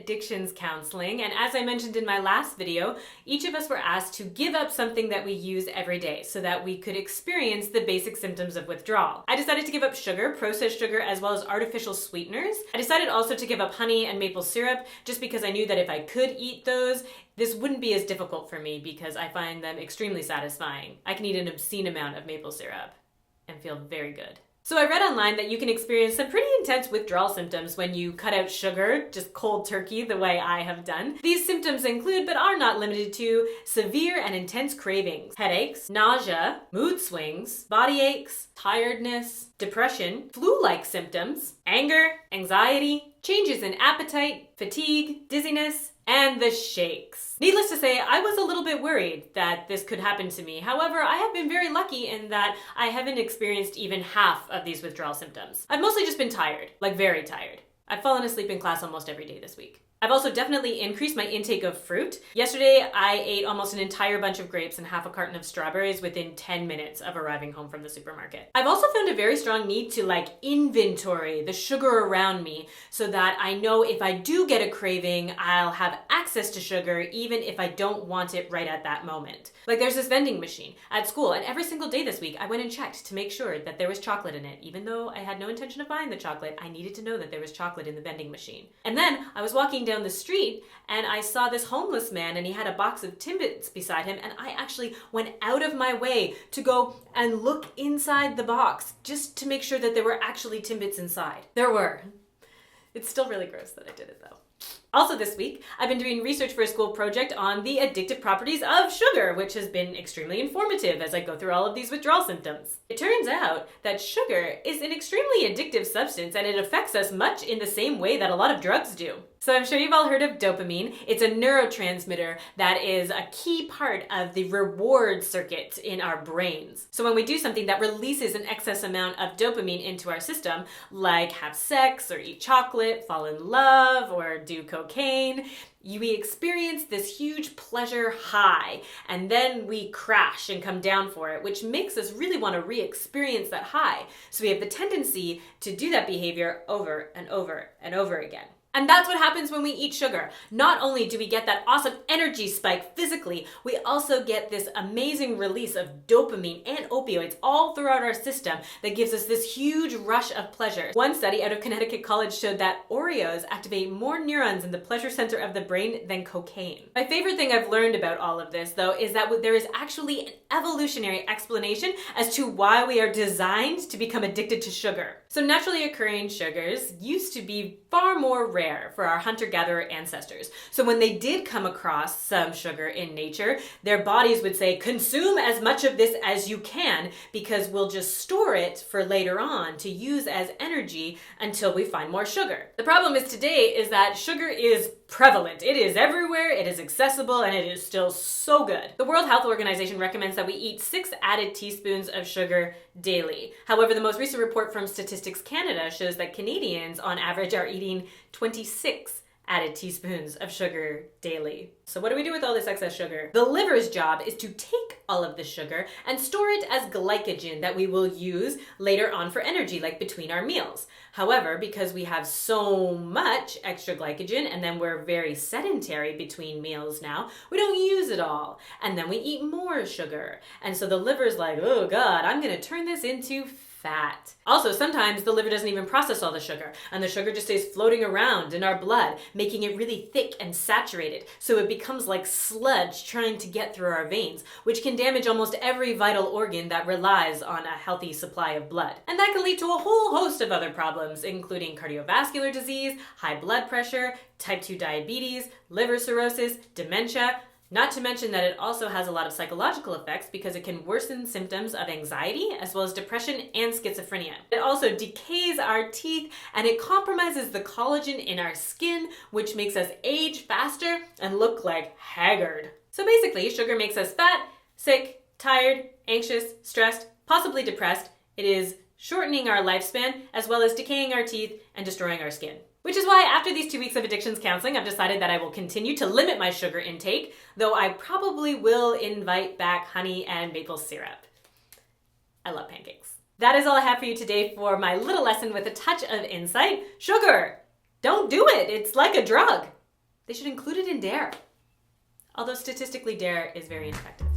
addictions counseling, and as I mentioned in my last video, each of us were asked to give up something that we use every day so that we could experience the basic symptoms of withdrawal. I decided to give up sugar, processed sugar, as well as artificial sweeteners. I decided also to give up honey and maple syrup just because I knew that if I could eat those, this wouldn't be as difficult for me because I find them extremely satisfying. I can eat an obscene amount of maple syrup and feel very good. So I read online that you can experience some pretty intense withdrawal symptoms when you cut out sugar, just cold turkey the way I have done. These symptoms include, but are not limited to, severe and intense cravings, headaches, nausea, mood swings, body aches, tiredness, depression, flu-like symptoms, anger, anxiety, changes in appetite, fatigue, dizziness, and the shakes. Needless to say, I was a little bit worried that this could happen to me. However, I have been very lucky in that I haven't experienced even half of these withdrawal symptoms. I've mostly just been tired, like very tired. I've fallen asleep in class almost every day this week. I've also definitely increased my intake of fruit. Yesterday, I ate almost an entire bunch of grapes and half a carton of strawberries within 10 minutes of arriving home from the supermarket. I've also found a very strong need to inventory the sugar around me so that I know if I do get a craving, I'll have access to sugar even if I don't want it right at that moment. Like there's this vending machine at school, and every single day this week I went and checked to make sure that there was chocolate in it. Even though I had no intention of buying the chocolate, I needed to know that there was chocolate in the vending machine. And then I was walking down the street and I saw this homeless man and he had a box of Timbits beside him, and I actually went out of my way to go and look inside the box just to make sure that there were actually Timbits inside. There were. It's still really gross that I did it though. Also this week, I've been doing research for a school project on the addictive properties of sugar, which has been extremely informative as I go through all of these withdrawal symptoms. It turns out that sugar is an extremely addictive substance and it affects us much in the same way that a lot of drugs do. So I'm sure you've all heard of dopamine. It's a neurotransmitter that is a key part of the reward circuit in our brains. So when we do something that releases an excess amount of dopamine into our system, like have sex or eat chocolate, fall in love, or do cocaine, we experience this huge pleasure high, and then we crash and come down for it, which makes us really want to re-experience that high. So we have the tendency to do that behavior over and over and over again. And that's what happens when we eat sugar. Not only do we get that awesome energy spike physically, we also get this amazing release of dopamine and opioids all throughout our system that gives us this huge rush of pleasure. One study out of Connecticut College showed that Oreos activate more neurons in the pleasure center of the brain than cocaine. My favorite thing I've learned about all of this, though, is that there is actually an evolutionary explanation as to why we are designed to become addicted to sugar. So naturally occurring sugars used to be far more rare for our hunter-gatherer ancestors. So when they did come across some sugar in nature, their bodies would say, consume as much of this as you can because we'll just store it for later on to use as energy until we find more sugar. The problem is today is that sugar is prevalent. It is everywhere, it is accessible, and it is still so good. The World Health Organization recommends that we eat 6 added teaspoons of sugar daily. However, the most recent report from Statistics Canada shows that Canadians on average are eating 26 added teaspoons of sugar daily. So what do we do with all this excess sugar? The liver's job is to take all of this sugar and store it as glycogen that we will use later on for energy, like between our meals. However, because we have so much extra glycogen and then we're very sedentary between meals now, we don't use it all. And then we eat more sugar. And so the liver's like, oh God, I'm gonna turn this into fat. Also, sometimes the liver doesn't even process all the sugar, and the sugar just stays floating around in our blood, making it really thick and saturated, so it becomes like sludge trying to get through our veins, which can damage almost every vital organ that relies on a healthy supply of blood. And that can lead to a whole host of other problems, including cardiovascular disease, high blood pressure, type 2 diabetes, liver cirrhosis, dementia. Not to mention that it also has a lot of psychological effects because it can worsen symptoms of anxiety as well as depression and schizophrenia. It also decays our teeth and it compromises the collagen in our skin, which makes us age faster and look like haggard. So basically, sugar makes us fat, sick, tired, anxious, stressed, possibly depressed. It is shortening our lifespan as well as decaying our teeth and destroying our skin. Which is why after these 2 weeks of addictions counseling, I've decided that I will continue to limit my sugar intake, though I probably will invite back honey and maple syrup. I love pancakes. That is all I have for you today for my little lesson with a touch of insight. Sugar! Don't do it! It's like a drug. They should include it in DARE. Although statistically DARE is very ineffective.